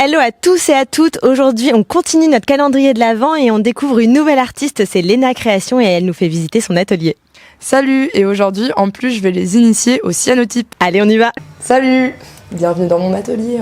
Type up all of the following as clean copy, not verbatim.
Hello à tous et à toutes. Aujourd'hui, on continue notre calendrier de l'Avent et on découvre une nouvelle artiste, c'est Léna Création et elle nous fait visiter son atelier. Salut, et aujourd'hui, en plus, je vais les initier au cyanotype. Allez, on y va. Salut, bienvenue dans mon atelier.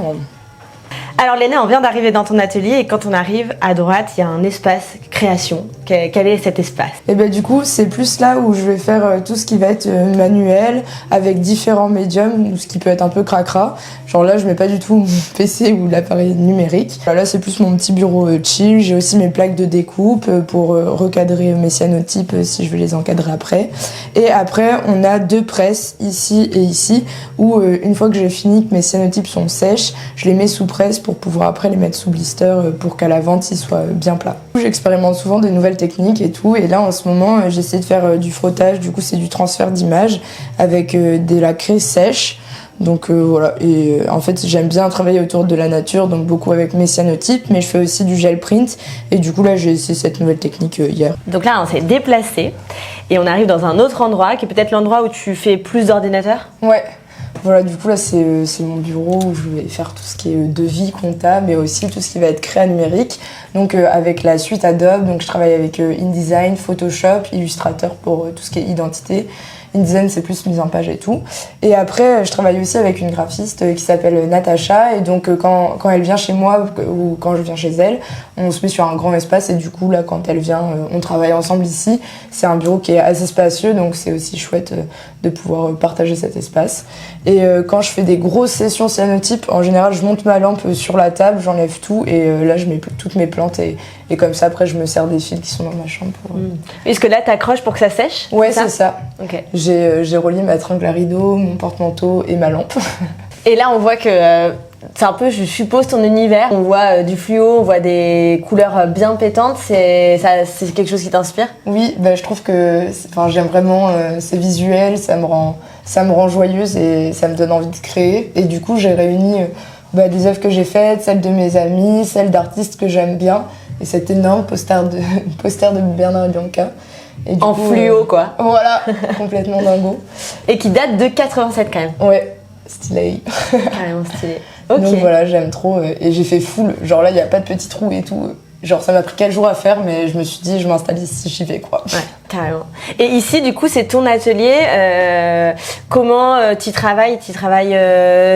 Alors Léna, on vient d'arriver dans ton atelier et quand on arrive à droite, il y a un espace création. Quel est cet espace? Et ben du coup, c'est plus là où je vais faire tout ce qui va être manuel, avec différents médiums, ou ce qui peut être un peu cracra. Genre là, je mets pas du tout mon PC ou l'appareil numérique. Là, c'est plus mon petit bureau chill. J'ai aussi mes plaques de découpe pour recadrer mes cyanotypes si je veux les encadrer après. Et après, on a deux presses, ici et ici, où une fois que j'ai fini, que mes cyanotypes sont sèches, je les mets sous presse pour pouvoir après les mettre sous blister pour qu'à la vente, ils soient bien plats. J'expérimente souvent des nouvelles techniques et tout, et là en ce moment j'essaie de faire du frottage, du coup c'est du transfert d'image avec de la craie sèche. Donc voilà, et en fait j'aime bien travailler autour de la nature, donc beaucoup avec mes cyanotypes, mais je fais aussi du gel print, et du coup là j'ai essayé cette nouvelle technique hier. Donc là on s'est déplacé et on arrive dans un autre endroit qui est peut-être l'endroit où tu fais plus d'ordinateurs. Ouais. Voilà, du coup là c'est mon bureau où je vais faire tout ce qui est devis, compta, mais aussi tout ce qui va être créa numérique. Donc avec la suite Adobe, donc je travaille avec InDesign, Photoshop, Illustrator pour tout ce qui est identité. InDesign c'est plus mise en page et tout. Et après je travaille aussi avec une graphiste qui s'appelle Natacha, et donc quand elle vient chez moi ou quand je viens chez elle, on se met sur un grand espace, et du coup là quand elle vient on travaille ensemble ici. C'est un bureau qui est assez spacieux, donc c'est aussi chouette de pouvoir partager cet espace. Et quand je fais des grosses sessions cyanotypes, en général je monte ma lampe sur la table, j'enlève tout, et là je mets toutes mes plantes, et comme ça après je me sers des fils qui sont dans ma chambre pour... Est-ce que là t'accroches pour que ça sèche? Ouais, c'est ça. Ok. J'ai relié ma tringle à rideau, mon porte-manteau et ma lampe. Et là on voit que c'est un peu, je suppose, ton univers. On voit du fluo, on voit des couleurs bien pétantes. C'est quelque chose qui t'inspire? Oui, bah, je trouve que j'aime vraiment ces visuels, ça me rend joyeuse et ça me donne envie de créer. Et du coup, j'ai réuni des œuvres que j'ai faites, celles de mes amis, celles d'artistes que j'aime bien, et cet énorme poster de Bernard et Bianca. Et en coup, fluo, quoi. Voilà, complètement dingo. Et qui date de 87 quand même. Ouais, stylé. Carrément stylé. Okay. Donc voilà, j'aime trop, et j'ai fait full. Genre là, il n'y a pas de petits trous et tout. Genre ça m'a pris 4 jours à faire, mais je me suis dit je m'installe ici, j'y vais quoi. Ouais, carrément. Et ici du coup c'est ton atelier, comment t'y travailles? T'y travailles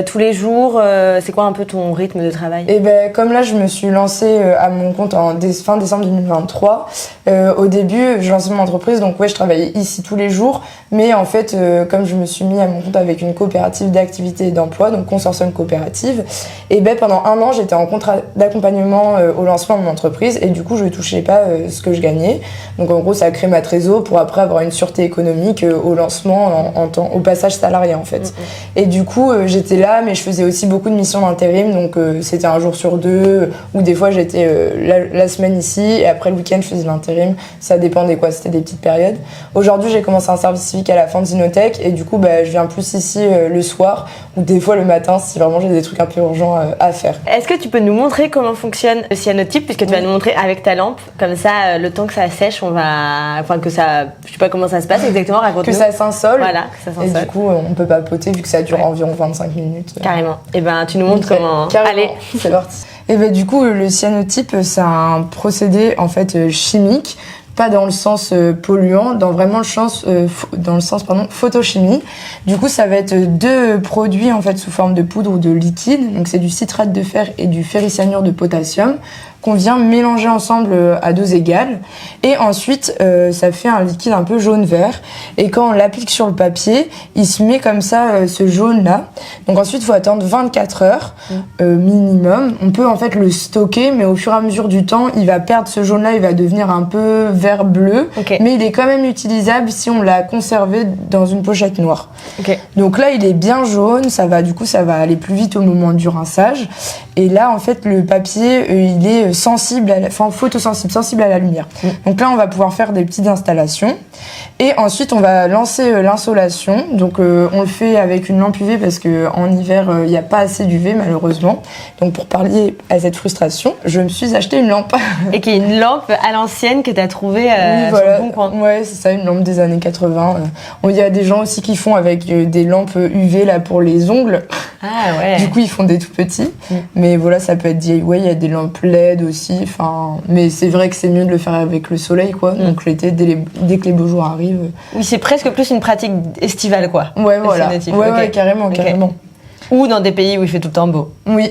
tous les jours, c'est quoi un peu ton rythme de travail? Et ben comme là je me suis lancée à mon compte en fin décembre 2023, au début je lançais mon entreprise, donc ouais je travaillais ici tous les jours, mais en fait comme je me suis mis à mon compte avec une coopérative d'activité et d'emploi, donc consortium coopérative, et ben pendant 1 an j'étais en contrat d'accompagnement au lancement de mon entreprise. Et du coup je touchais pas ce que je gagnais, donc en gros ça a créé ma trésor pour après avoir une sûreté économique au lancement, au passage salarié en fait. Et du coup j'étais là, mais je faisais aussi beaucoup de missions d'intérim, donc c'était 1 jour sur 2, ou des fois j'étais la semaine ici et après le week-end je faisais l'intérim, ça dépendait quoi, c'était des petites périodes. Aujourd'hui j'ai commencé un service civique à la Fanzinothèque, et du coup je viens plus ici le soir, ou des fois le matin si vraiment j'ai des trucs un peu urgents à faire. Est-ce que tu peux nous montrer comment fonctionne le cyanotype, puisque tu vas nous montrer avec ta lampe, comme ça le temps que ça sèche, que ça, je sais pas comment ça se passe exactement, raconte-nous. Que ça s'insole. Voilà, que ça s'insole. Et du coup on peut papoter vu que ça dure environ 25 minutes. Carrément. Et ben tu nous montres comment. Carrément. Allez, c'est parti. Et ben du coup le cyanotype c'est un procédé en fait chimique, pas dans le sens polluant, dans le sens photochimie. Du coup, ça va être 2 produits en fait sous forme de poudre ou de liquide. Donc c'est du citrate de fer et du ferricyanure de potassium qu'on vient mélanger ensemble à doses égales, et ensuite ça fait un liquide un peu jaune-vert, et quand on l'applique sur le papier il se met comme ça ce jaune là, donc ensuite il faut attendre 24 heures minimum. On peut en fait le stocker, mais au fur et à mesure du temps il va perdre ce jaune là, il va devenir un peu vert bleu, mais il est quand même utilisable si on l'a conservé dans une pochette noire. Donc là il est bien jaune, ça va aller plus vite au moment du rinçage, et là en fait le papier il est photosensible, sensible à la lumière. Donc là, on va pouvoir faire des petites installations. Et ensuite, on va lancer l'insolation. Donc, on le fait avec une lampe UV parce qu'en hiver, il n'y a pas assez d'UV, malheureusement. Donc, pour pallier à cette frustration, je me suis acheté une lampe. Et qui est une lampe à l'ancienne que tu as trouvée sur le Bon Coin. Ouais, c'est ça, une lampe des années 80. Il y a des gens aussi qui font avec des lampes UV là, pour les ongles. Ah ouais. Du coup, ils font des tout petits. Mais Mais voilà, ça peut être DIY, il y a des lampes LED aussi. Enfin, mais c'est vrai que c'est mieux de le faire avec le soleil, quoi. Donc l'été, dès que les beaux jours arrivent. Oui, c'est presque plus une pratique estivale, quoi. Ouais, voilà. Ouais, carrément, carrément. Ou dans des pays où il fait tout le temps beau. Oui.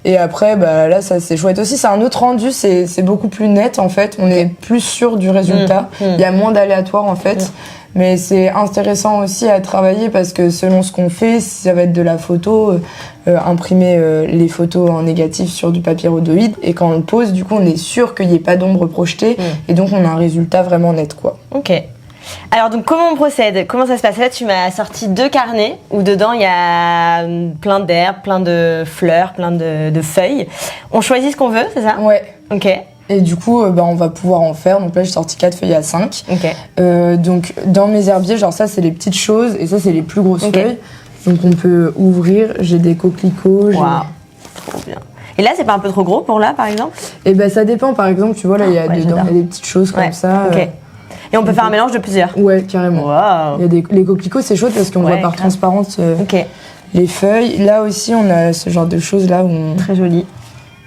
Et après, bah, là, ça c'est chouette aussi. C'est un autre rendu, c'est beaucoup plus net en fait. On est plus sûr du résultat. Il y a moins d'aléatoires en fait. Mais c'est intéressant aussi à travailler parce que selon ce qu'on fait, ça va être de la photo, imprimer les photos en négatif sur du papier rhodoïde. Et quand on le pose, du coup, on est sûr qu'il n'y ait pas d'ombre projetée. Et donc, on a un résultat vraiment net, quoi. Ok. Alors donc comment on procède? Comment ça se passe? Là tu m'as sorti 2 carnets où dedans il y a plein d'herbes, plein de fleurs, plein de feuilles. On choisit ce qu'on veut, c'est ça? Ouais. Ok. Et du coup, on va pouvoir en faire. Donc là, j'ai sorti 4 feuilles à 5. Ok. Donc dans mes herbiers, genre ça c'est les petites choses et ça c'est les plus grosses feuilles. Donc on peut ouvrir. J'ai des coquelicots. Waouh. Trop bien. Et là, c'est pas un peu trop gros pour là, par exemple? Et ben ça dépend. Par exemple, tu vois là, il y a des petites choses comme ça. Ok. Et on peut faire un mélange de plusieurs? Ouais, carrément. Wow. Il y a les coquelicots, c'est chouette parce qu'on voit par transparence les feuilles. Là aussi, on a ce genre de choses là. Très joli.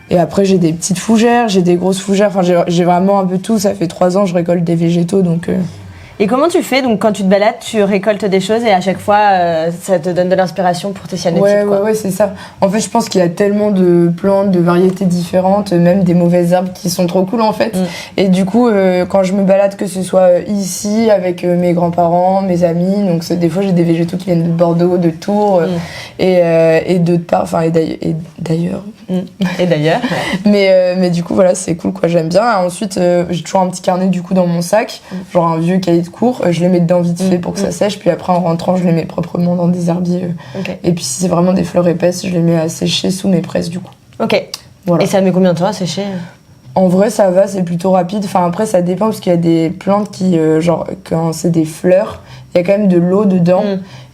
Et après, j'ai des petites fougères, j'ai des grosses fougères. Enfin, j'ai vraiment un peu tout. Ça fait 3 ans, je récolte des végétaux, donc... Et comment tu fais? Donc quand tu te balades, tu récoltes des choses et à chaque fois, ça te donne de l'inspiration pour tes cyanotypes, quoi. Ouais, c'est ça. En fait, je pense qu'il y a tellement de plantes, de variétés différentes, même des mauvaises herbes qui sont trop cool, en fait. Et du coup, quand je me balade, que ce soit ici, avec mes grands-parents, mes amis, donc des fois, j'ai des végétaux qui viennent de Bordeaux, de Tours, et d'autre part, enfin, et d'ailleurs. Et d'ailleurs. Mais du coup, voilà, c'est cool, quoi, j'aime bien. Et ensuite, j'ai toujours un petit carnet, du coup, dans mon sac, genre un vieux cahier de cours. Je les mets dedans vite fait pour que ça sèche, puis après, en rentrant, je les mets proprement dans des herbiers. Et puis, si c'est vraiment des fleurs épaisses, je les mets à sécher sous mes presses, du coup. Ok. Voilà. Et ça met combien de temps à sécher? En vrai, ça va, c'est plutôt rapide. Enfin, après, ça dépend, parce qu'il y a des plantes qui, genre, quand c'est des fleurs, il y a quand même de l'eau dedans.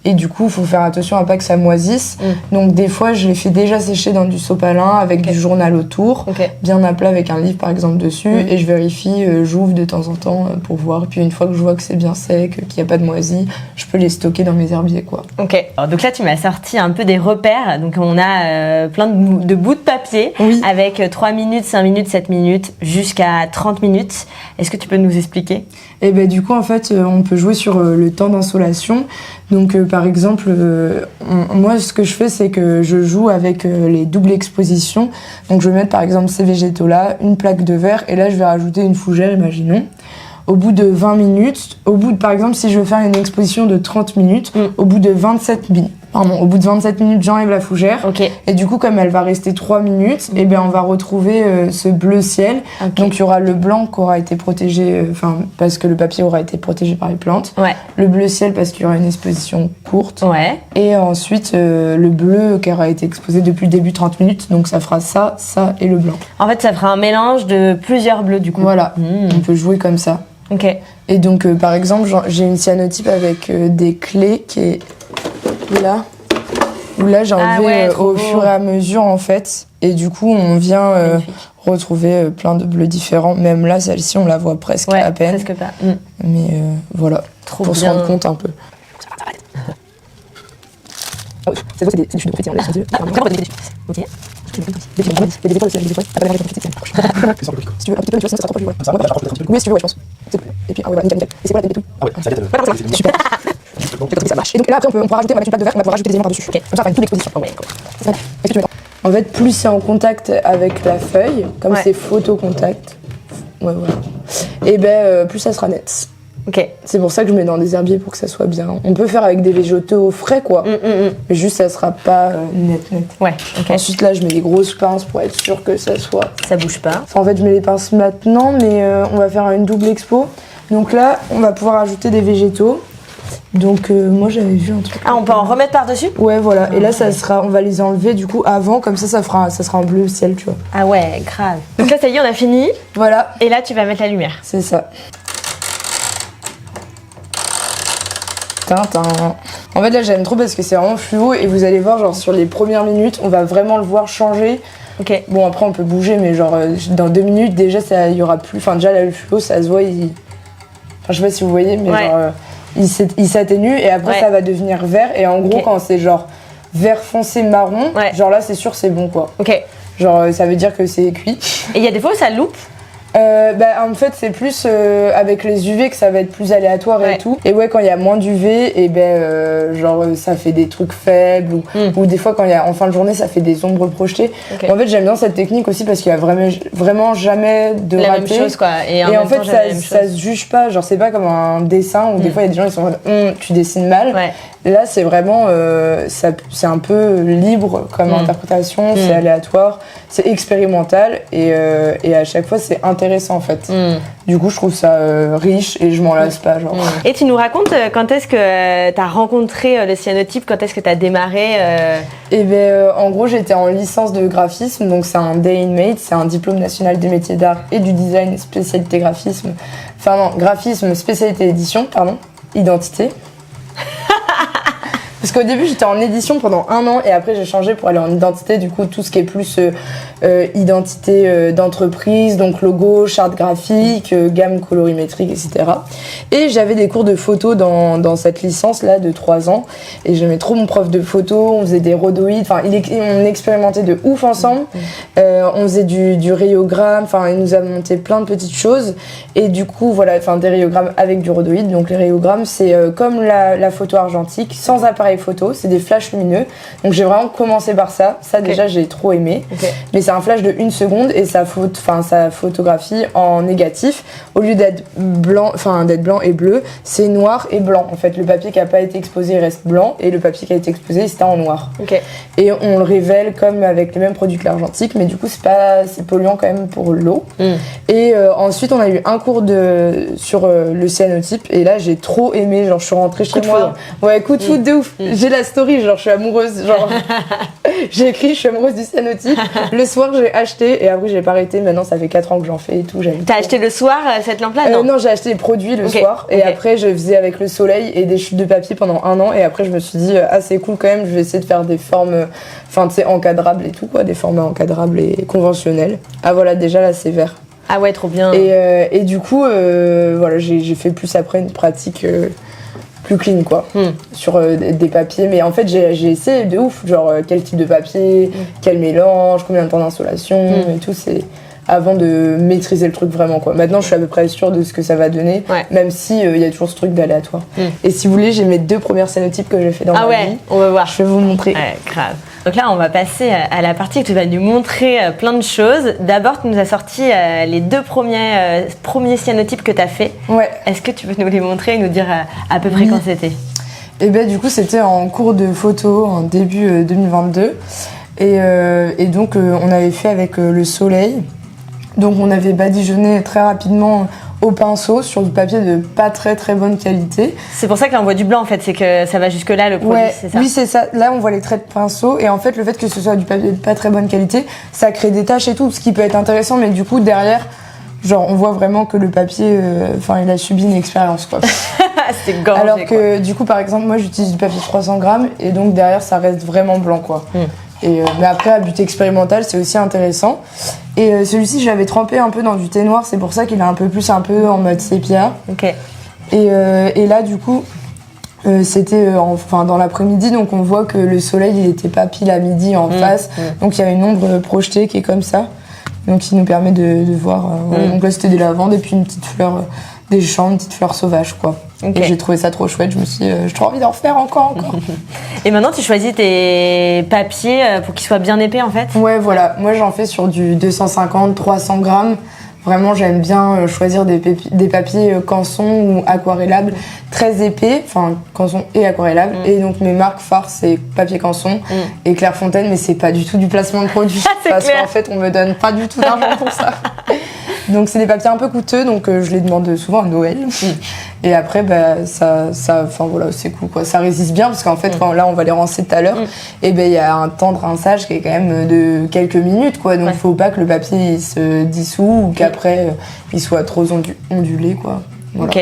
Et du coup, il faut faire attention à pas que ça moisisse. Donc, des fois, je les fais déjà sécher dans du sopalin avec du journal autour, bien à plat avec un livre, par exemple, dessus. Et je vérifie, j'ouvre de temps en temps pour voir. Puis, une fois que je vois que c'est bien sec, qu'il n'y a pas de moisi, je peux les stocker dans mes herbiers, quoi. Ok. Alors, donc là, tu m'as sorti un peu des repères. Donc, on a plein de bouts de papier avec 3 minutes, 5 minutes, 7 minutes, jusqu'à 30 minutes. Est-ce que tu peux nous expliquer? Et ben du coup, en fait, on peut jouer sur le temps d'insolation. Donc, par exemple, moi, ce que je fais, c'est que je joue avec les doubles expositions. Donc, je vais mettre, par exemple, ces végétaux-là, une plaque de verre, et là, je vais rajouter une fougère, imaginons. Au bout de 20 minutes, par exemple, si je veux faire une exposition de 30 minutes, au bout de 27 minutes, j'enlève la fougère. Et du coup, comme elle va rester 3 minutes, et ben on va retrouver ce bleu ciel. Donc, il y aura le blanc qui aura été protégé, parce que le papier aura été protégé par les plantes. Le bleu ciel parce qu'il y aura une exposition courte. Et ensuite, le bleu qui aura été exposé depuis le début 30 minutes. Donc, ça fera ça et le blanc. En fait, ça fera un mélange de plusieurs bleus, du coup. Voilà, on peut jouer comme ça. Et donc, par exemple, j'ai une cyanotype avec des clés qui est là, où là j'ai enlevé au fur et à mesure, en fait. Et du coup, on vient retrouver plein de bleus différents. Même là, celle-ci, on la voit presque à peine. Presque pas. Mais voilà, trop pour bien. se rendre compte un peu. C'est des chutes de confetti en l'air. Ok. Des étoiles aussi, des étoiles. Si tu veux un petit peu, tu vois, sinon ça sera trop proche. Oui, si tu veux, je pense. Et puis, voilà, nickel. Et c'est quoi la tête de tout? Ça y est, super. Ça marche. Et donc là, après, on pourra rajouter, on va mettre une plaque de verre, on va pouvoir rajouter des éléments par-dessus. Comme ça, ça va une double exposition. Est-ce que tu veux? En fait, plus c'est en contact avec la feuille, comme c'est photo-contact, et ben plus ça sera net. C'est pour ça que je mets dans des herbiers pour que ça soit bien. On peut faire avec des végétaux frais, quoi. Mais juste, ça sera pas net. Ensuite, là, je mets des grosses pinces pour être sûr que ça soit... Ça bouge pas. Enfin, en fait, je mets les pinces maintenant, mais on va faire une double expo. Donc là, on va pouvoir ajouter des végétaux. Donc moi, j'avais vu un truc. Ah, on peut en remettre par-dessus? Ouais, voilà. Et là, ça sera... On va les enlever, du coup, avant. Comme ça sera un bleu ciel, tu vois. Ah ouais, grave. Donc là, ça y est, on a fini. Voilà. Et là, tu vas mettre la lumière. C'est ça. En fait, là, j'aime trop parce que c'est vraiment fluo et vous allez voir, genre, sur les premières minutes, on va vraiment le voir changer. Bon, après, on peut bouger, mais genre, dans 2 minutes, déjà, il y aura plus... Enfin, déjà, là, le fluo, ça se voit, Enfin, je sais pas si vous voyez, mais genre, il s'atténue et après, ça va devenir vert. Et en gros, quand c'est genre vert foncé marron, genre là c'est sûr c'est bon quoi. Ok. Genre ça veut dire que c'est cuit. Et il y a des fois où ça loupe? En fait c'est plus avec les UV que ça va être plus aléatoire et tout. Et ouais, quand il y a moins d'UV, et genre ça fait des trucs faibles ou des fois quand il y a en fin de journée ça fait des ombres projetées. Okay. En fait j'aime bien cette technique aussi parce qu'il y a vraiment jamais de la raté. Même chose quoi. Et en fait ça se juge pas, genre c'est pas comme un dessin où des fois il y a des gens qui sont en mode tu dessines mal. Là c'est vraiment c'est un peu libre comme interprétation, c'est aléatoire, c'est expérimental et à chaque fois c'est intéressant en fait. Du coup je trouve ça riche et je m'en lasse pas genre. Et tu nous racontes quand est-ce que t'as rencontré le cyanotype, quand est-ce que t'as démarré en gros j'étais en licence de graphisme, donc c'est un Day in Made, c'est un diplôme national des métiers d'art et du design spécialité graphisme, graphisme spécialité édition, identité. Parce qu'au début j'étais en édition pendant 1 an et après j'ai changé pour aller en identité, du coup tout ce qui est plus identité d'entreprise, donc logo, charte graphique, gamme colorimétrique, etc. Et j'avais des cours de photo dans cette licence là de 3 ans et j'aimais trop mon prof de photo, on faisait des rhodoïdes, on expérimentait de ouf ensemble, on faisait du rayogramme, il nous a monté plein de petites choses et du coup voilà, des rayogrammes avec du rhodoïde. Donc les rayogrammes c'est comme la photo argentique sans appareil photo, c'est des flashs lumineux. Donc j'ai vraiment commencé par ça. Déjà j'ai trop aimé. Mais c'est un flash de 1 seconde et ça photographie en négatif. Au lieu d'être blanc et bleu, c'est noir et blanc. En fait, le papier qui n'a pas été exposé reste blanc et le papier qui a été exposé c'était en noir. Et on le révèle comme avec les mêmes produits que l'argentique, mais du coup c'est polluant quand même pour l'eau. Et ensuite on a eu un cours sur le cyanotype et là j'ai trop aimé. Genre je suis rentrée chez moi. Ouais, coup de foudre de ouf. J'ai la story, genre je suis amoureuse, genre j'ai écrit je suis amoureuse du cyanotype. Le soir j'ai acheté et après j'ai pas arrêté. Maintenant ça fait 4 ans que j'en fais et tout. T'as acheté le soir cette lampe-là? Non, j'ai acheté les produits le soir et après je faisais avec le soleil et des chutes de papier pendant 1 an et après je me suis dit c'est cool quand même, je vais essayer de faire des formes encadrables et tout quoi, des formats encadrables et conventionnels. Ah voilà, déjà là c'est vert. Ah ouais, trop bien. Et du coup voilà, j'ai fait plus après une pratique plus clean quoi, sur des papiers, mais en fait j'ai essayé de ouf, genre quel type de papier, quel mélange, combien de temps d'insolation et tout, c'est avant de maîtriser le truc vraiment quoi. Maintenant je suis à peu près sûre de ce que ça va donner, même si y a toujours ce truc d'aléatoire. Et si vous voulez, j'ai mes 2 premières cyanotypes que j'ai fait dans ma vie. On va voir. Je vais vous montrer. Ouais, grave. Donc là, on va passer à la partie où tu vas nous montrer plein de choses. D'abord, tu nous as sorti les 2 premiers cyanotypes que tu as fait. Ouais. Est-ce que tu peux nous les montrer et nous dire à peu près quand c'était? Et du coup, c'était en cours de photo en début 2022. Et donc, on avait fait avec le soleil. Donc, on avait badigeonné très rapidement au pinceau sur du papier de pas très très bonne qualité. C'est pour ça que là on voit du blanc en fait, c'est que ça va jusque là le produit, c'est ça? Oui, c'est ça. Là on voit les traits de pinceau et en fait le fait que ce soit du papier de pas très bonne qualité, ça crée des taches et tout, ce qui peut être intéressant, mais du coup derrière, genre on voit vraiment que le papier, il a subi une expérience quoi. C'est gorgé. Alors que du coup par exemple moi j'utilise du papier 300 grammes et donc derrière ça reste vraiment blanc quoi. Mais après à but expérimental c'est aussi intéressant. Et celui-ci je l'avais trempé un peu dans du thé noir, c'est pour ça qu'il est un peu en mode sépia. Et là du coup c'était dans l'après-midi, donc on voit que le soleil il était pas pile à midi en face, donc il y a une ombre projetée qui est comme ça, donc qui nous permet de voir. Donc là c'était des lavandes et puis une petite fleur des champs, une petite fleur sauvage quoi. Et j'ai trouvé ça trop chouette, je me suis dit j'ai trop envie d'en refaire encore. Et maintenant tu choisis tes papiers pour qu'ils soient bien épais en fait? Ouais, voilà, moi j'en fais sur du 250-300 grammes. Vraiment j'aime bien choisir des papiers canson ou aquarellables très épais, canson et aquarellable. Et donc mes marques phares c'est papier canson et Clairefontaine, mais c'est pas du tout du placement de produit parce qu'en fait on me donne pas du tout d'argent pour ça. Donc c'est des papiers un peu coûteux, donc je les demande souvent à Noël. Et après voilà, c'est cool quoi, ça résiste bien parce qu'en fait là on va les rincer tout à l'heure et il y a un temps de rinçage qui est quand même de quelques minutes quoi, donc faut pas que le papier il se dissout ou qu'après il soit trop ondulé quoi. Voilà.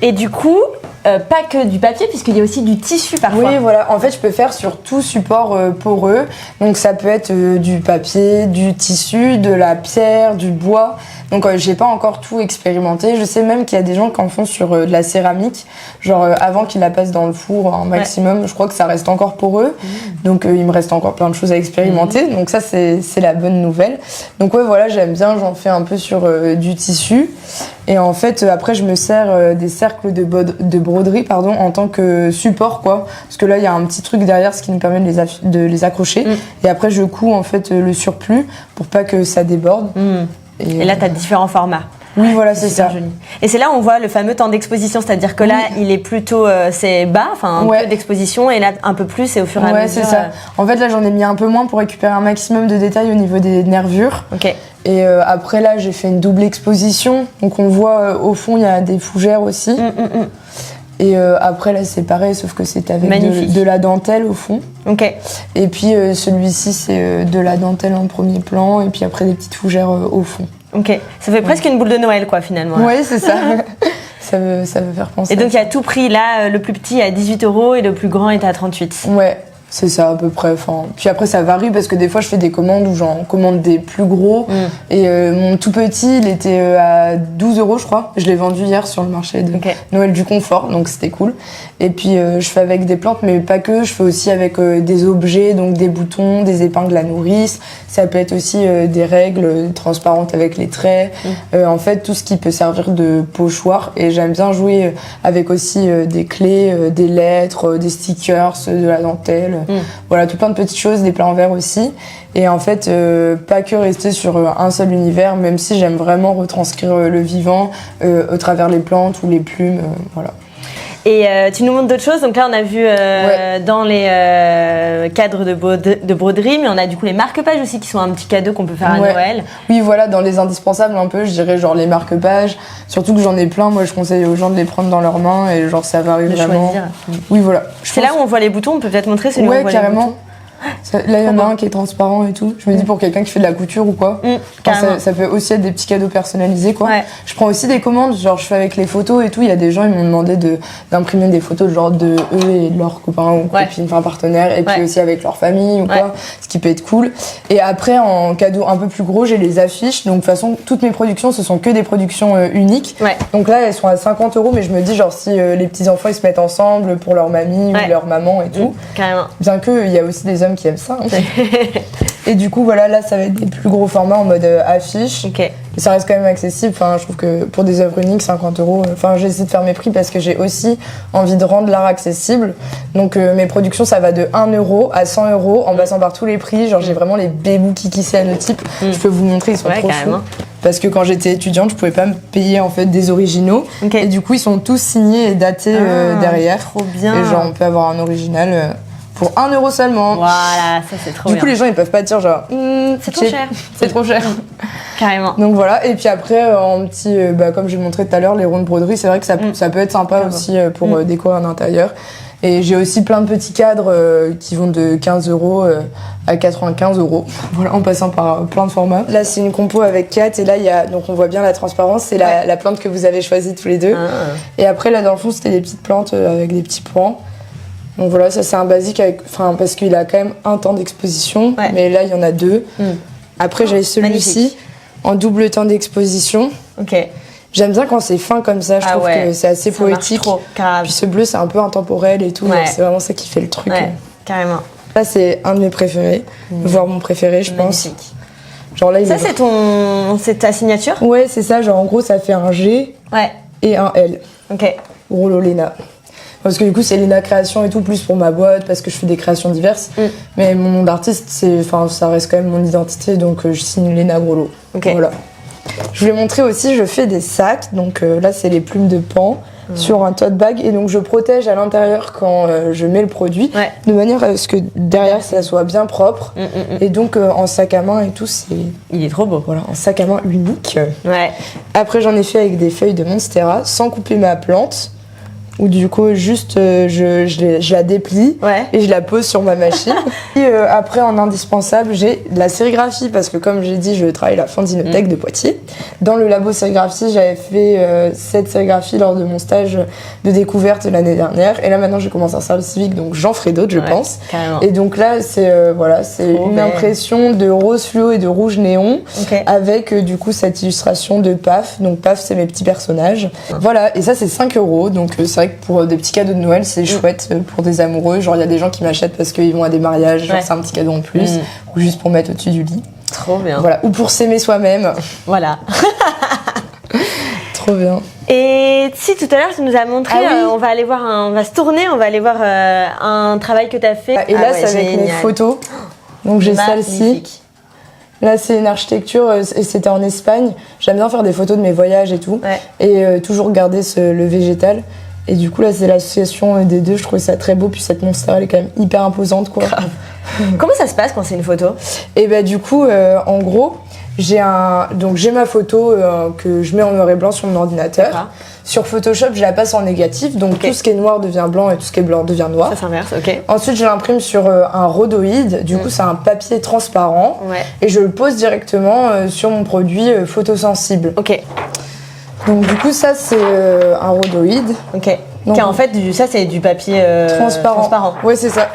Et du coup pas que du papier, puisqu'il y a aussi du tissu parfois. Oui, voilà. En fait, je peux faire sur tout support poreux. Donc, ça peut être du papier, du tissu, de la pierre, du bois. Donc, j'ai pas encore tout expérimenté. Je sais même qu'il y a des gens qui en font sur de la céramique. Genre, avant qu'ils la passent dans le four un maximum, je crois que ça reste encore poreux. Donc, il me reste encore plein de choses à expérimenter. Donc, ça, c'est la bonne nouvelle. Donc, ouais, voilà, j'aime bien. J'en fais un peu sur du tissu. Et en fait, après, je me sers des cercles de broderie en tant que support, quoi. Parce que là, il y a un petit truc derrière, ce qui nous permet de les accrocher. Et après, je couds en fait le surplus pour pas que ça déborde. Et là, tu as différents formats. Oui, voilà, c'est ça. Joli. Et c'est là où on voit le fameux temps d'exposition, c'est-à-dire que là, il est plutôt c'est bas, enfin un peu d'exposition, et là un peu plus, et au fur et à mesure. Ouais, c'est ça. En fait, là, j'en ai mis un peu moins pour récupérer un maximum de détails au niveau des nervures. Ok. Et après, là, j'ai fait une double exposition. Donc, on voit au fond, il y a des fougères aussi. Et après, là, c'est pareil, sauf que c'est avec de la dentelle au fond. Ok. Et puis, celui-ci, c'est de la dentelle en premier plan, et puis après, des petites fougères au fond. Ok. Ça fait presque une boule de Noël, quoi, finalement. Oui, c'est ça. ça veut faire penser. Et donc, il y a tout prix. Là, le plus petit est à 18 € et le plus grand est à 38. Ouais. C'est ça à peu près. Enfin, puis après ça varie parce que des fois je fais des commandes où j'en commande des plus gros. Et mon tout petit il était à 12 € je crois. Je l'ai vendu hier sur le marché de Noël du Confort, donc c'était cool. Et puis je fais avec des plantes mais pas que. Je fais aussi avec des objets, donc des boutons, des épingles à nourrice. Ça peut être aussi des règles transparentes avec les traits. En fait tout ce qui peut servir de pochoir. Et j'aime bien jouer avec aussi des clés, des lettres, des stickers, de la dentelle. Voilà, tout plein de petites choses, des plats en verre aussi. Et en fait, pas que rester sur un seul univers, même si j'aime vraiment retranscrire le vivant au travers les plantes ou les plumes, voilà. Et tu nous montres d'autres choses. Donc là, on a vu dans les cadres de broderie, mais on a du coup les marque-pages aussi qui sont un petit cadeau qu'on peut faire à Noël. Oui, voilà, dans les indispensables un peu, je dirais genre les marque-pages. Surtout que j'en ai plein, moi je conseille aux gens de les prendre dans leurs mains et genre ça varie vraiment. Choisir. Oui, voilà. C'est là où on voit les boutons, on peut peut-être montrer celui où on voit carrément. les boutons. Là, il y en a un qui est transparent et tout. Je me dis pour quelqu'un qui fait de la couture ou quoi. Ça peut aussi être des petits cadeaux personnalisés, quoi. Je prends aussi des commandes, genre je fais avec les photos et tout. Il y a des gens, ils m'ont demandé d'imprimer des photos genre de eux et de leurs copains ou copines, enfin partenaires, et puis aussi avec leur famille ou quoi, ce qui peut être cool. Et après, en cadeau un peu plus gros, j'ai les affiches. Donc de toute façon, toutes mes productions, ce sont que des productions uniques. Donc là, elles sont à 50 €, mais je me dis genre si les petits enfants ils se mettent ensemble pour leur mamie ou leur maman et tout. Carrément. Bien que il y a aussi des hommes qui aiment ça. Et du coup, voilà, là, ça va être des plus gros formats en mode affiche. Et ça reste quand même accessible. Enfin, je trouve que pour des œuvres uniques, 50 €. Enfin, j'essaie de faire mes prix parce que j'ai aussi envie de rendre l'art accessible. Donc, mes productions, ça va de 1 € à 100 € en passant par tous les prix. Genre, j'ai vraiment les bébous kiki cyanotypes. Je peux vous montrer, ils sont trop chauds. Parce que quand j'étais étudiante, je pouvais pas me payer en fait des originaux. Et du coup, ils sont tous signés et datés derrière. Trop bien. Et genre, on peut avoir un original. Pour 1 € seulement. Voilà, ça c'est trop bien. Du coup, les gens ils peuvent pas dire genre c'est trop cher. C'est trop cher. Carrément. Donc voilà. Et puis après, en petit, comme j'ai montré tout à l'heure, les ronds de broderie, c'est vrai que ça peut être sympa aussi pour décorer un intérieur. Et j'ai aussi plein de petits cadres qui vont de 15 € à 95 €. Voilà, en passant par plein de formats. Là, c'est une compo avec 4 et là, il y a, donc on voit bien la transparence. C'est la plante que vous avez choisie tous les deux. Et après, là, dans le fond, c'était des petites plantes avec des petits pans. Donc voilà, ça c'est un basique parce qu'il a quand même un temps d'exposition, mais là il y en a 2. Après j'avais celui-ci en double temps d'exposition. J'aime bien quand c'est fin comme ça, je trouve que c'est assez poétique. Puis ce bleu c'est un peu intemporel et tout, c'est vraiment ça qui fait le truc. Carrément. Là c'est un de mes préférés, voire mon préféré je pense. Genre là, ça c'est ta signature? Ouais, c'est ça, genre en gros ça fait un G et un L. Rollo Léna. Parce que du coup c'est Léna Création et tout, plus pour ma boîte, parce que je fais des créations diverses. Mais mon nom d'artiste, ça reste quand même mon identité, donc je signe Léna Grollo. Voilà. Je voulais montrer aussi, je fais des sacs, donc là c'est les plumes de pan sur un tote bag, et donc je protège à l'intérieur quand je mets le produit, de manière à ce que derrière ça soit bien propre. Et donc en sac à main et tout, il est trop beau. Voilà, un sac à main unique. Après j'en ai fait avec des feuilles de Monstera, sans couper ma plante. où du coup juste je la déplie et je la pose sur ma machine. Et après en indispensable j'ai de la sérigraphie parce que comme j'ai dit je travaille à la Fondinothèque de Poitiers. Dans le labo sérigraphie j'avais fait cette sérigraphie lors de mon stage de découverte l'année dernière et là maintenant j'ai commencé un service civique donc j'en ferai d'autres je pense. Carrément. Et donc là c'est une impression de rose fluo et de rouge néon avec du coup cette illustration de PAF. Donc PAF c'est mes petits personnages. Voilà et ça c'est 5 €. Donc c'est vrai que pour des petits cadeaux de Noël c'est chouette pour des amoureux. Genre il y a des gens qui m'achètent parce qu'ils vont à des mariages, genre c'est un petit cadeau en plus ou juste pour mettre au-dessus du lit. Trop bien. Voilà, ou pour s'aimer soi-même. Voilà. Trop bien. Et si tout à l'heure tu nous as montré, on va aller voir, on va se tourner, on va aller voir un travail que tu as fait. Et là c'est avec mes photos. Donc j'ai celle-ci. Là c'est une architecture et c'était en Espagne. J'aime bien faire des photos de mes voyages et tout. Et toujours garder le végétal. Et du coup là c'est l'association des deux, je trouvais ça très beau. Puis cette monstère elle est quand même hyper imposante quoi. Comment ça se passe quand c'est une photo? Et bah du coup en gros j'ai ma photo que je mets en noir et blanc sur mon ordinateur. Sur Photoshop, je la passe en négatif, donc tout ce qui est noir devient blanc et tout ce qui est blanc devient noir. Ça s'inverse, ok. Ensuite, je l'imprime sur un rhodoïde, du coup, c'est un papier transparent et je le pose directement sur mon produit photosensible. Ok. Donc, du coup, ça, c'est un rhodoïde. Ok. Donc, en fait, ça, c'est du papier transparent. Oui, c'est ça.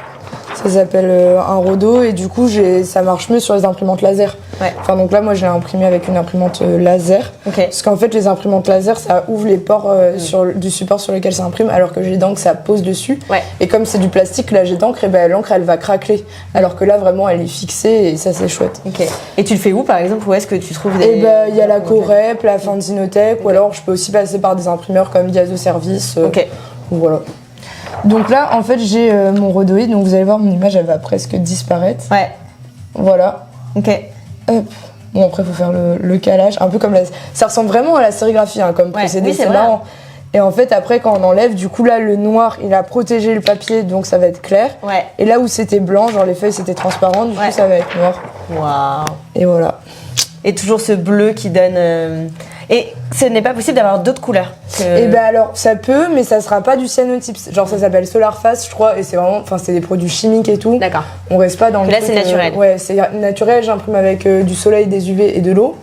Ça s'appelle un rhodo et du coup ça marche mieux sur les imprimantes laser. Enfin donc là moi je l'ai imprimé avec une imprimante laser. Parce qu'en fait les imprimantes laser ça ouvre les pores du support sur lequel ça imprime alors que jet d'encre ça pose dessus. Et comme c'est du plastique la jet d'encre l'encre elle va craquer. Alors que là vraiment elle est fixée et ça c'est chouette. Et tu le fais où par exemple? Où est-ce que tu trouves des... il y a la Corep, la Fondinothèque ou alors je peux aussi passer par des imprimeurs comme Diazo Service. Voilà. Donc là, en fait, j'ai mon rhodoïde. Donc vous allez voir, mon image, elle va presque disparaître. Voilà. Ok. Hop. Bon, après, il faut faire le calage. Un peu comme ça ressemble vraiment à la sérigraphie, hein, comme procédé. Oui, c'est marrant. Et en fait, après, quand on enlève, du coup, là, le noir, il a protégé le papier, donc ça va être clair. Et là où c'était blanc, genre les feuilles, c'était transparent, du coup, ça va être noir. Waouh. Et voilà. Et toujours ce bleu qui donne... Et ce n'est pas possible d'avoir d'autres couleurs. Et ben alors ça peut, mais ça sera pas du cyanotype. Genre ça s'appelle Solar Face, je crois, et c'est vraiment, enfin c'est des produits chimiques et tout. D'accord. On reste pas dans le. Là c'est naturel. Ouais, c'est naturel. J'imprime avec du soleil, des UV et de l'eau.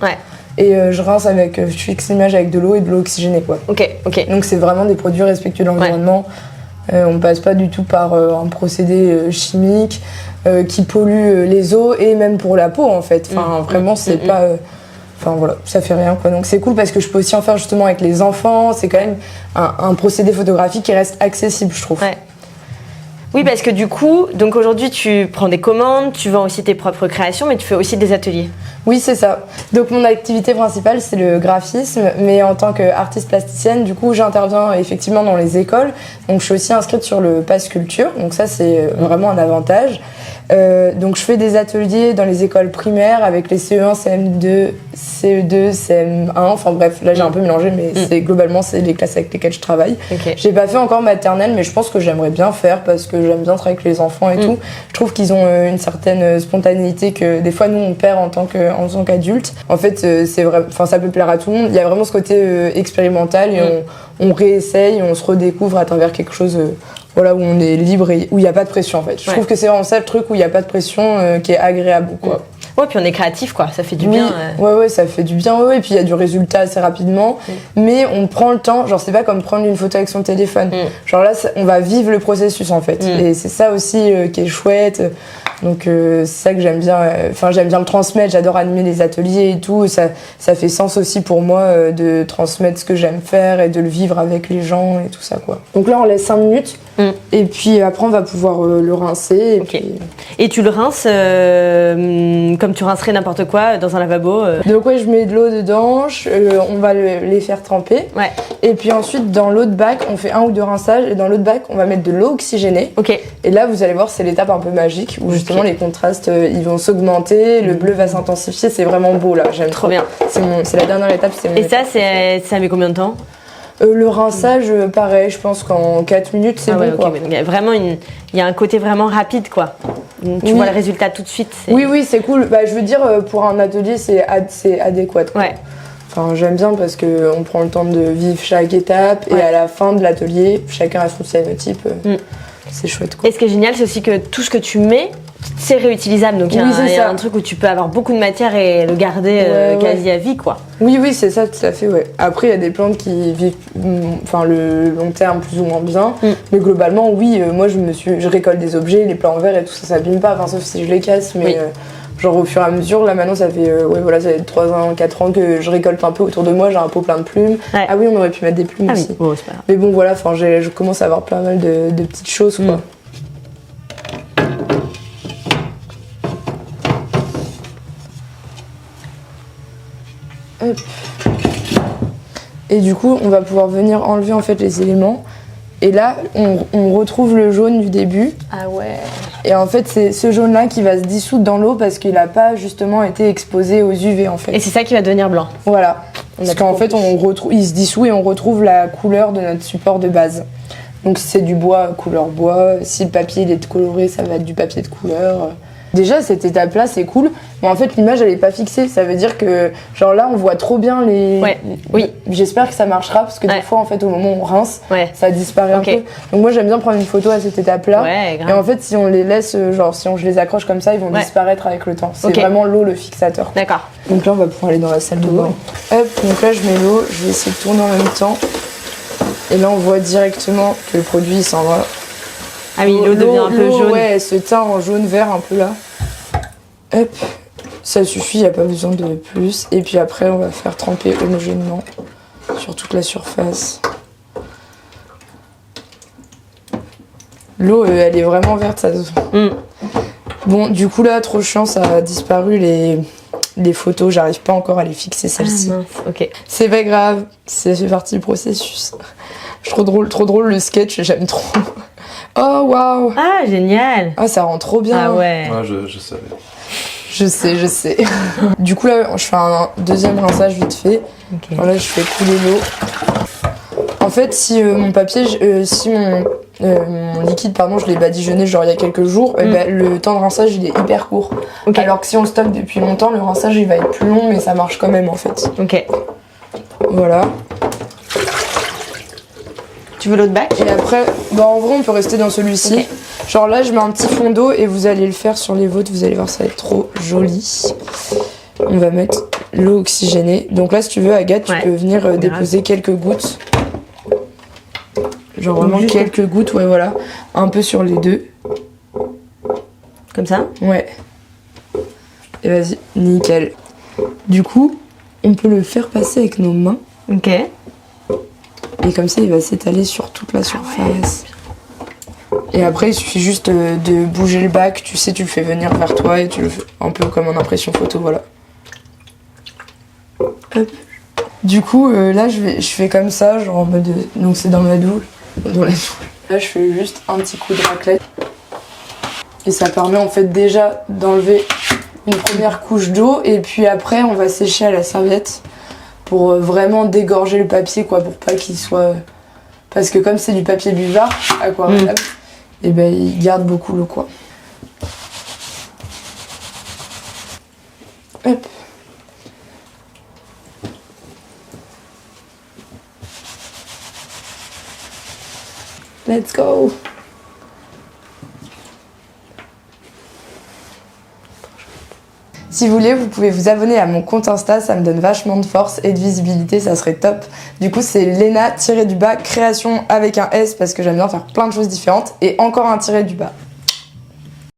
Et je rince avec, je fixe l'image avec de l'eau et de l'eau oxygénée quoi. Ok. Donc c'est vraiment des produits respectueux de l'environnement. On passe pas du tout par un procédé chimique qui pollue les eaux et même pour la peau en fait. Enfin vraiment c'est pas. Enfin voilà, ça fait rien quoi. Donc c'est cool parce que je peux aussi en faire justement avec les enfants. C'est quand même un procédé photographique qui reste accessible, je trouve. Oui, parce que du coup, donc aujourd'hui tu prends des commandes, tu vends aussi tes propres créations, mais tu fais aussi des ateliers. Oui, c'est ça. Donc mon activité principale, c'est le graphisme, mais en tant qu'artiste plasticienne, du coup, j'interviens effectivement dans les écoles. Donc je suis aussi inscrite sur le Pass Culture, donc ça c'est vraiment un avantage. Donc je fais des ateliers dans les écoles primaires avec les CE1, CM2, CE2, CM1, enfin bref, là j'ai un peu mélangé, mais globalement c'est les classes avec lesquelles je travaille. J'ai pas fait encore maternelle, mais je pense que j'aimerais bien faire parce que j'aime bien travailler avec les enfants et tout. Je trouve qu'ils ont une certaine spontanéité que des fois nous on perd en tant qu'adulte. En fait c'est vrai, enfin ça peut plaire à tout le monde. Il y a vraiment ce côté expérimental et on réessaye, on se redécouvre à travers quelque chose. Voilà, où on est libre et où il n'y a pas de pression en fait. Je trouve que c'est vraiment ça le truc où il n'y a pas de pression qui est agréable quoi. Ouais, puis on est créatif quoi, ça fait du bien. Ouais, ça fait du bien, et puis il y a du résultat assez rapidement. Mais on prend le temps, genre c'est pas comme prendre une photo avec son téléphone. Genre là, on va vivre le processus en fait. Et c'est ça aussi qui est chouette. Donc c'est ça que j'aime bien, j'aime bien le transmettre, j'adore animer les ateliers et tout. Ça fait sens aussi pour moi de transmettre ce que j'aime faire et de le vivre avec les gens et tout ça quoi. Donc là on laisse 5 minutes. Et puis après on va pouvoir le rincer. Et tu le rinces comme tu rincerais n'importe quoi dans un lavabo. Donc je mets de l'eau dedans, on va les faire tremper. Et puis ensuite dans l'autre bac on fait 1 ou 2 rinçages et dans l'autre bac on va mettre de l'eau oxygénée. Et là vous allez voir c'est l'étape un peu magique où justement les contrastes ils vont s'augmenter, le bleu va s'intensifier, c'est vraiment beau là, j'aime trop. Bien. C'est la dernière étape. Et ça met combien de temps? Le rinçage, pareil, je pense qu'en 4 minutes, c'est bon. Quoi. Il y a vraiment il y a un côté vraiment rapide, quoi. Tu vois le résultat tout de suite. Oui, c'est cool. Bah, je veux dire, pour un atelier, c'est adéquat. Quoi. Enfin, j'aime bien parce qu'on prend le temps de vivre chaque étape et à la fin de l'atelier, chacun a son cyanotype. C'est chouette quoi. Et ce qui est génial, c'est aussi que tout ce que tu mets, c'est réutilisable. Donc il y a un truc où tu peux avoir beaucoup de matière et le garder quasi à vie quoi. Oui, c'est ça, tout à fait, ouais. Après, il y a des plantes qui vivent le long terme plus ou moins bien. Mais globalement, oui, moi je récolte des objets, les plants en verre et tout ça s'abîme pas, enfin, sauf si je les casse. Mais genre au fur et à mesure, là maintenant ça fait, ça fait 3 ans, 4 ans que je récolte un peu autour de moi, j'ai un pot plein de plumes. Ouais. Ah oui, on aurait pu mettre des plumes aussi. Oui. Oh, c'est pas grave. Mais bon, voilà, je commence à avoir pas mal de petites choses, quoi. Hop. Et du coup, on va pouvoir venir enlever en fait les éléments. Et là, on retrouve le jaune du début. Ah ouais. Et en fait, c'est ce jaune-là qui va se dissoudre dans l'eau parce qu'il n'a pas justement été exposé aux UV en fait. Et c'est ça qui va devenir blanc. Voilà. Parce qu'en fait, il se dissout et on retrouve la couleur de notre support de base. Donc si c'est du bois, couleur bois. Si le papier il est coloré, ça va être du papier de couleur. Déjà, cette étape-là, c'est cool. Mais en fait, l'image, elle est pas fixée. Ça veut dire que, genre là, on voit trop bien les... Ouais. Oui. J'espère que ça marchera parce que des fois, en fait, au moment où on rince, ça disparaît un peu. Donc moi, j'aime bien prendre une photo à cette étape-là. Ouais, grave. Et en fait, si on les laisse, si je les accroche comme ça, ils vont disparaître avec le temps. C'est vraiment l'eau le fixateur. D'accord. Donc là, on va pouvoir aller dans la salle de bain. Hop, donc là, je mets l'eau. Je vais essayer de tourner en même temps. Et là, on voit directement que le produit, il s'en va. Ah oui, l'eau devient un peu jaune. Ouais, elle se teint en jaune-vert un peu là. Hop, ça suffit, il n'y a pas besoin de plus. Et puis après, on va faire tremper homogènement sur toute la surface. L'eau, elle est vraiment verte, ça. Bon, du coup là, trop chiant, ça a disparu les photos. J'arrive pas encore à les fixer, celles-ci. Ah mince, ok. C'est pas grave, c'est fait partie du processus. Trop drôle le sketch, j'aime trop. Oh waouh! Ah génial! Ah ça rend trop bien. Ah ouais. Ouais, je savais. Je sais. Du coup là, je fais un deuxième rinçage vite fait. Okay. Alors là, je fais couler l'eau. En fait, si mon liquide, pardon, je l'ai badigeonné genre il y a quelques jours, le temps de rinçage il est hyper court. Okay. Alors que si on le stocke depuis longtemps, le rinçage il va être plus long, mais ça marche quand même en fait. Ok. Voilà. Tu veux l'autre bac? Et après, en vrai, on peut rester dans celui-ci. Okay. Genre là, je mets un petit fond d'eau et vous allez le faire sur les vôtres. Vous allez voir, ça va être trop joli. On va mettre l'eau oxygénée. Donc là, si tu veux, Agathe, tu peux venir déposer quelques gouttes. Genre vraiment quelques gouttes, ouais, voilà. Un peu sur les deux. Comme ça? Ouais. Et vas-y, nickel. Du coup, on peut le faire passer avec nos mains. Ok. Et comme ça, il va s'étaler sur toute la surface. Et après, il suffit juste de bouger le bac. Tu sais, tu le fais venir vers toi et tu le fais un peu comme en impression photo, voilà. Hop. Du coup, là, je fais comme ça, genre en mode... Donc c'est dans ma doule. Dans la doule. Là, je fais juste un petit coup de raclette. Et ça permet en fait déjà d'enlever une première couche d'eau. Et puis après, on va sécher à la serviette. Pour vraiment dégorger le papier, quoi, pour pas qu'il soit... Parce que comme c'est du papier buvard, aquarellable, et il garde beaucoup l'eau, quoi. Hop. Let's go. Si vous voulez, vous pouvez vous abonner à mon compte Insta, ça me donne vachement de force et de visibilité, ça serait top. Du coup, c'est Lena-création avec un S parce que j'aime bien faire plein de choses différentes et encore un tiré du bas.